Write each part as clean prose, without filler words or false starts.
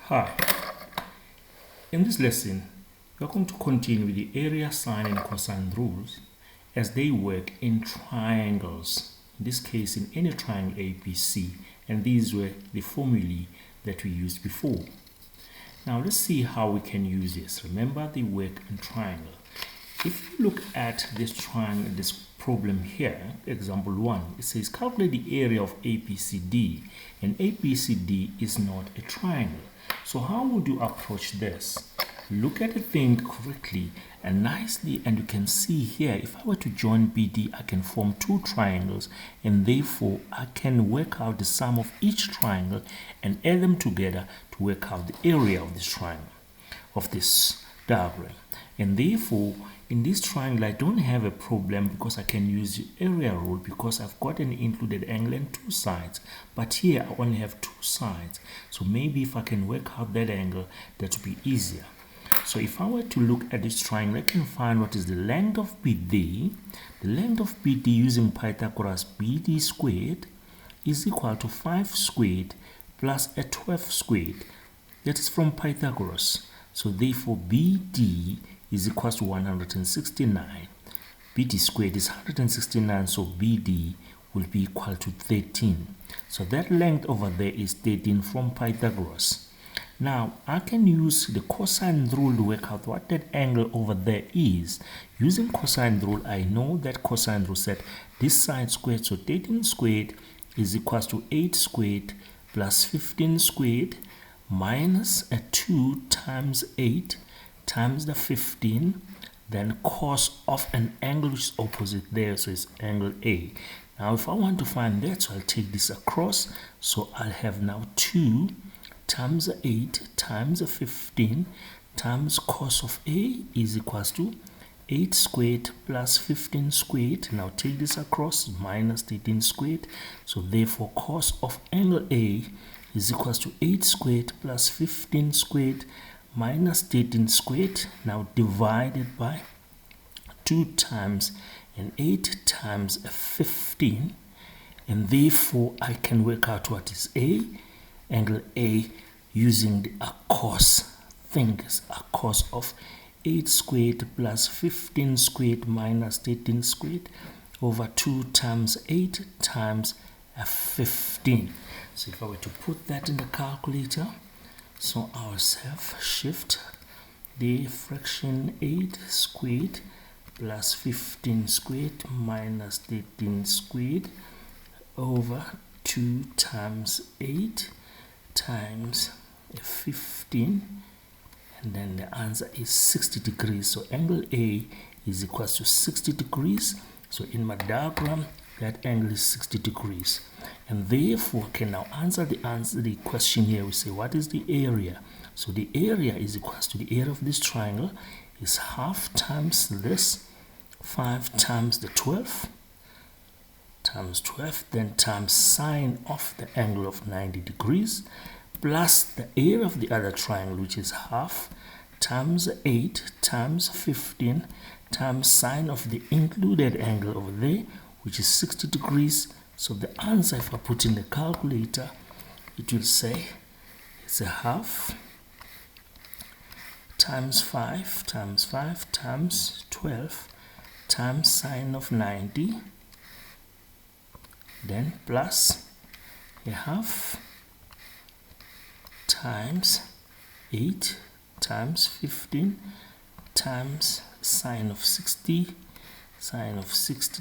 Hi, in this lesson, we are going to continue with the area, sine, and cosine rules as they work in triangles. In this case, in any triangle ABC, and these were the formulae that we used before. Now let's see how we can use this. Remember, they work in triangle. If you look at this triangle, this problem here, example 1, it says calculate the area of ABCD, and ABCD is not a triangle. So how would you approach this? Look at the thing correctly and nicely, and you can see here, if I were to join BD, I can form two triangles, and therefore I can work out the sum of each triangle and add them together to work out the area of this triangle, of this diagram. And therefore, in this triangle, I don't have a problem because I can use the area rule because I've got an included angle and two sides. But here, I only have two sides. So maybe if I can work out that angle, that would be easier. So if I were to look at this triangle, I can find what is the length of BD. The length of BD using Pythagoras, BD squared is equal to 5 squared plus a 12 squared. That is from Pythagoras. So therefore, BD is equal to 169. BD squared is 169, so BD will be equal to 13. So that length over there is 13 from Pythagoras. Now, I can use the cosine rule to work out what that angle over there is. Using cosine rule, I know that cosine rule said this side squared, so 13 squared is equal to 8 squared plus 15 squared minus a 2 times 8 times the 15, then cos of an angle which is opposite there, so it's angle A. Now if I want to find that, so I'll take this across, so I'll have now 2 times 8 times 15 times cos of A is equals to 8 squared plus 15 squared. Now take this across, minus 13 squared, so therefore cos of angle A is equals to 8 squared plus 15 squared minus 13 squared, now divided by 2 times and 8 times 15, and therefore I can work out what is A, angle A, using the cos thing, a cos of 8 squared plus 15 squared minus 13 squared over 2 times 8 times 15. So if I were to put that in the calculator, so I'll have shift the fraction 8 squared plus 15 squared minus 13 squared over 2 times 8 times 15, and then the answer is 60 degrees. So angle A is equal to 60 degrees. So in my diagram, that angle is 60 degrees. And therefore, I can now answer the question here. We say, what is the area? So the area is equal to the area of this triangle is half times this, 5 times the 12, times 12, then times sine of the angle of 90 degrees, plus the area of the other triangle, which is half, times 8 times 15, times sine of the included angle over there, which is 60 degrees. So the answer, if I put in the calculator, it will say it's a half times 5 times 5 times 12 times sine of 90, then plus a half times 8 times 15 times sine of 60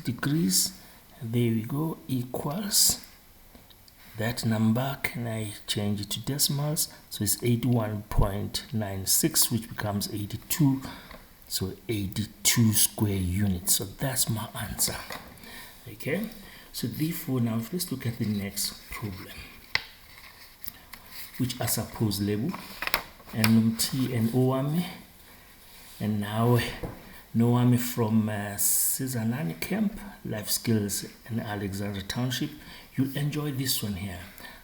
degrees. There we go, equals that number. Can I change it to decimals? So it's 81.96, which becomes 82. So 82 square units. So that's my answer. Okay, so therefore now let's look at the next problem, which I suppose label and T and Oame, and now Noami from Cizanani Camp, Life Skills in Alexandra Township. You'll enjoy this one here.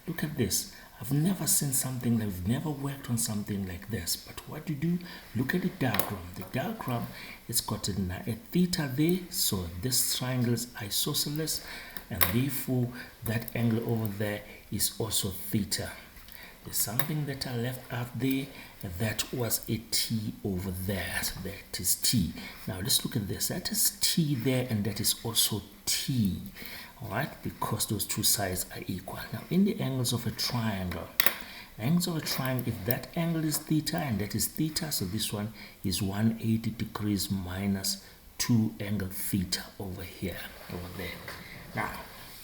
Look at this. I've never seen something like, I've never worked on something like this. But what you do, look at the diagram. The diagram, it's got a theta there. So this triangle is isosceles, and therefore that angle over there is also theta. There's something that I left out there. That was a t over there. So that is t. Now let's look at this. That is t there, and that is also t. Alright, because those two sides are equal. Now in the angles of a triangle, angles of a triangle, if that angle is theta and that is theta, so this one is 180 degrees minus 2 angle theta over here, over there. Now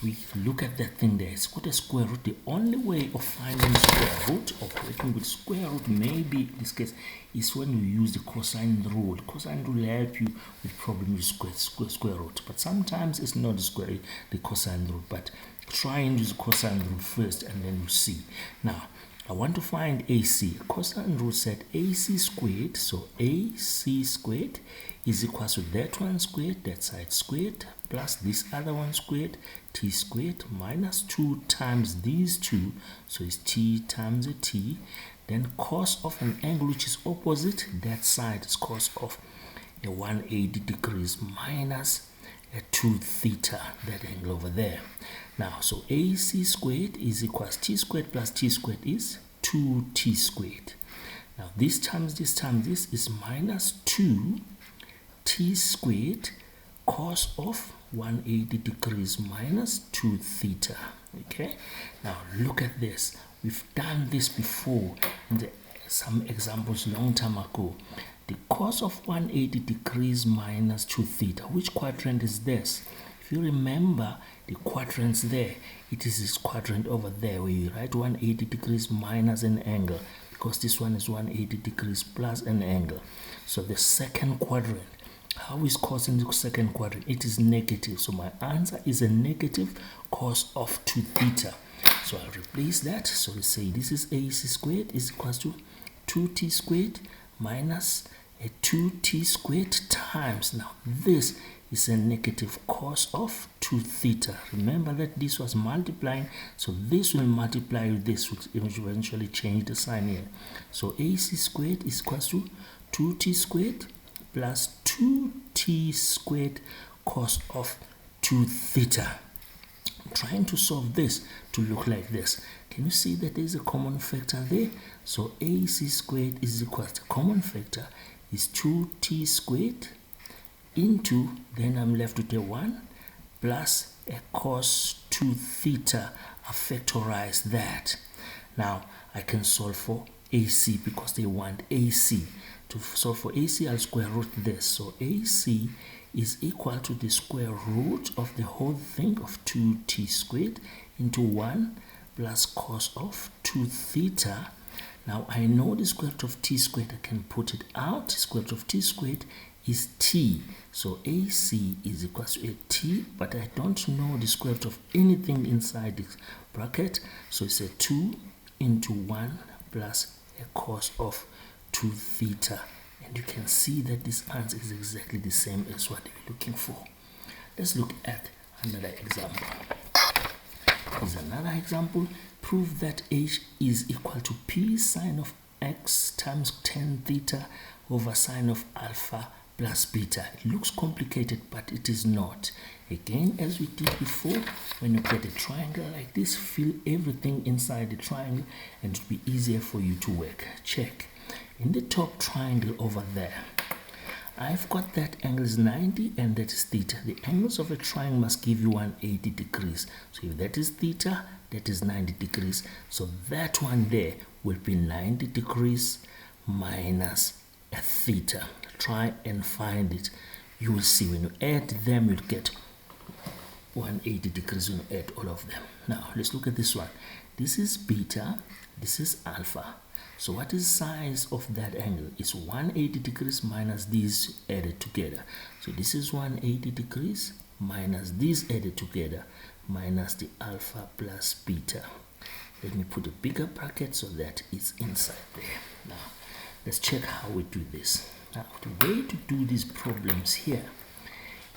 we look at that thing there. It's got a square root. The only way of finding square root, or working with square root, maybe in this case, is when you use the cosine rule. Cosine rule will help you with problems with square root, but sometimes it's not the cosine rule. But try and use the cosine rule first, and then you see. Now I want to find AC. Cosine rule said AC squared, so AC squared is equal to that one squared, that side squared, plus this other one squared, t squared, minus 2 times these two, so it's t times a t. Then cos of an angle which is opposite, that side is cos of a 180 degrees minus a 2 theta, that angle over there. Now, so AC squared is equals t squared plus t squared is 2t squared. Now, this times this is minus 2 t squared cos of 180 degrees minus 2 theta. Okay, now look at this. We've done this before in some examples long time ago. The cos of 180 degrees minus 2 theta, which quadrant is this? If you remember the quadrants there, it is this quadrant over there where you write 180 degrees minus an angle, because this one is 180 degrees plus an angle. So the second quadrant, how is cos in the second quadrant? It is negative. So my answer is a negative cos of 2 theta. So I'll replace that. So we say this is AC squared is equals to 2t squared minus a 2t squared times. Now this is a negative cos of 2 theta. Remember that this was multiplying, so this will multiply with this, which eventually change the sign here. So AC squared is equals to 2t squared plus 2t squared cos of 2 theta. I'm trying to solve this to look like this. Can you see that there is a common factor there? So AC squared is equal to, common factor is 2t squared into, then I'm left with a 1 plus a cos 2 theta. I factorize that. Now I can solve for AC because they want AC. To solve for AC, I'll square root this. So AC is equal to the square root of the whole thing of 2t squared into 1 plus cos of 2 theta. Now I know the square root of t squared. I can put it out. Square root of t squared is t. So AC is equal to a t, but I don't know the square root of anything inside this bracket. So it's a 2 into 1 plus a cos of 2 theta, and you can see that this answer is exactly the same as what we're looking for. Let's look at another example. Here's another example. Prove that h is equal to p sine of x times tan theta over sine of alpha plus beta. It looks complicated, but it is not. Again, as we did before, when you get a triangle like this, fill everything inside the triangle and it will be easier for you to work. Check. In the top triangle over there, I've got that angle is 90 and that is theta. The angles of a triangle must give you 180 degrees. So if that is theta, that is 90 degrees. So that one there will be 90 degrees minus a theta. Try and find it. You will see when you add them, you'll get 180 degrees when you add all of them. Now let's look at this one. This is beta, this is alpha. So what is size of that angle? It's 180 degrees minus these added together. So this is 180 degrees minus these added together minus the alpha plus beta. Let me put a bigger bracket so that it's inside there. Now let's check how we do this. Now the way to do these problems here,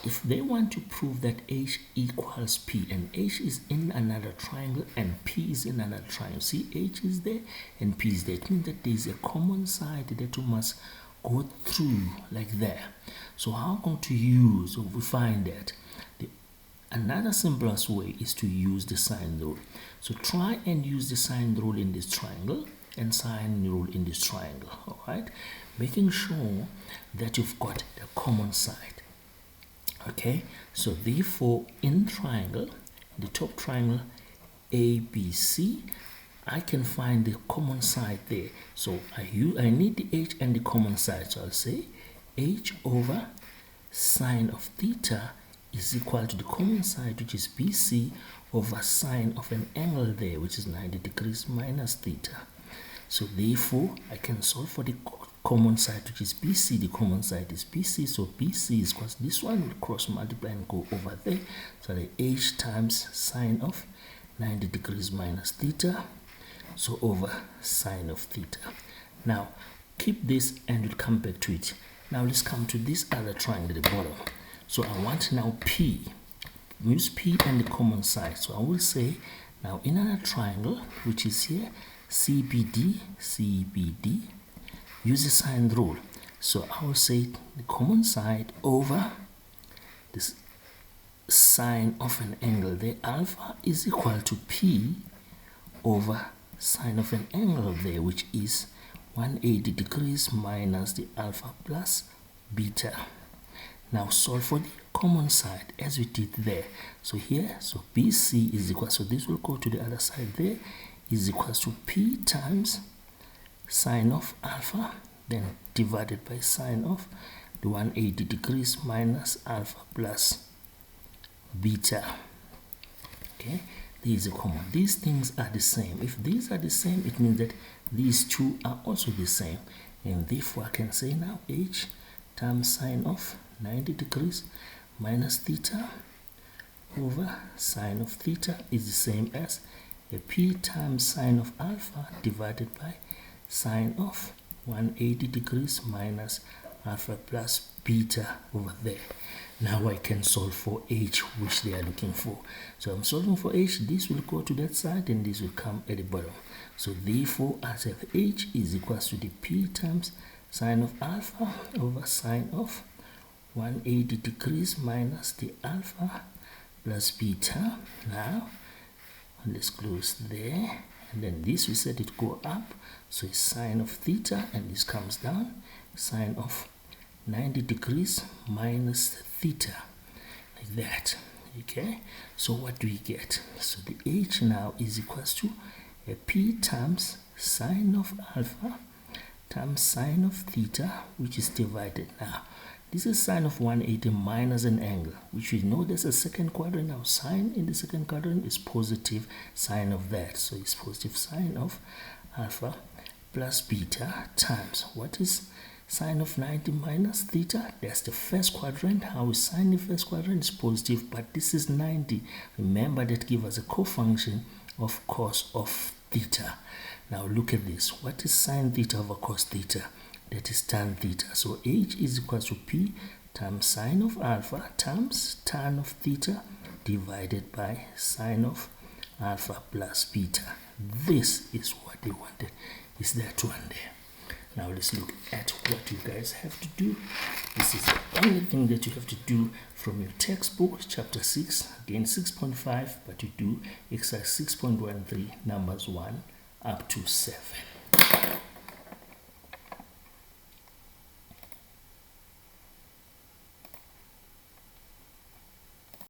if they want to prove that h equals p, and h is in another triangle and p is in another triangle, see h is there and p is there, it means that there is a common side that you must go through like there. So how I'm going to use, so we find that the Another simplest way is to use the sine rule. So try and use the sine rule in this triangle and sine rule in this triangle, all right? Making sure that you've got a common side. Okay, so therefore in triangle, the top triangle ABC, I can find the common side there. So I need the h and the common side. So I'll say h over sine of theta is equal to the common side, which is BC, over sine of an angle there, which is 90 degrees minus theta. So therefore, I can solve for the common side, which is BC. The common side is BC, so BC is because this one will cross multiply and go over there. So the h times sine of 90 degrees minus theta, so over sine of theta. Now, keep this and we'll come back to it. Now let's come to this other triangle at the bottom. So I want now P. Use P and the common side. So I will say now in another triangle, which is here, CBD, use the sine rule. So I will say the common side over this sine of an angle. The alpha is equal to P over sine of an angle there, which is 180 degrees minus the alpha plus beta. Now solve for the common side as we did there. So here, so BC is equal, so this will go to the other side there, is equal to P times sine of alpha, then divided by sine of the 180 degrees minus alpha plus beta. Okay, these are common. These things are the same. If these are the same, it means that these two are also the same. And therefore, I can say now h times sine of 90 degrees minus theta over sine of theta is the same as a P times sine of alpha divided by sine of 180 degrees minus alpha plus beta over there. Now I can solve for h, which they are looking for. So I'm solving for h. This will go to that side and this will come at the bottom. So therefore, I have h is equal to the P times sine of alpha over sine of 180 degrees minus the alpha plus beta. Now let's close there, and then this we said it go up, so it's sine of theta, and this comes down, sine of 90 degrees minus theta, like that. Okay, so what do we get? So the h now is equal to a P times sine of alpha times sine of theta, which is divided. Now this is sine of 180 minus an angle, which we know there's a second quadrant. Now sine in the second quadrant is positive sine of that, so it's positive sine of alpha plus beta times, what is sine of 90 minus theta? That's the first quadrant. How is sine in the first quadrant? Is positive, but this is 90. Remember that gives us a cofunction of cos of theta. Now look at this. What is sine theta over cos theta? That is tan theta. So h is equal to P times sine of alpha times tan of theta divided by sine of alpha plus beta. This is what they wanted. Is that one there? Now let's look at what you guys have to do. This is the only thing that you have to do from your textbook, chapter 6, again 6.5, but you do exercise 6.13, numbers 1 up to 7.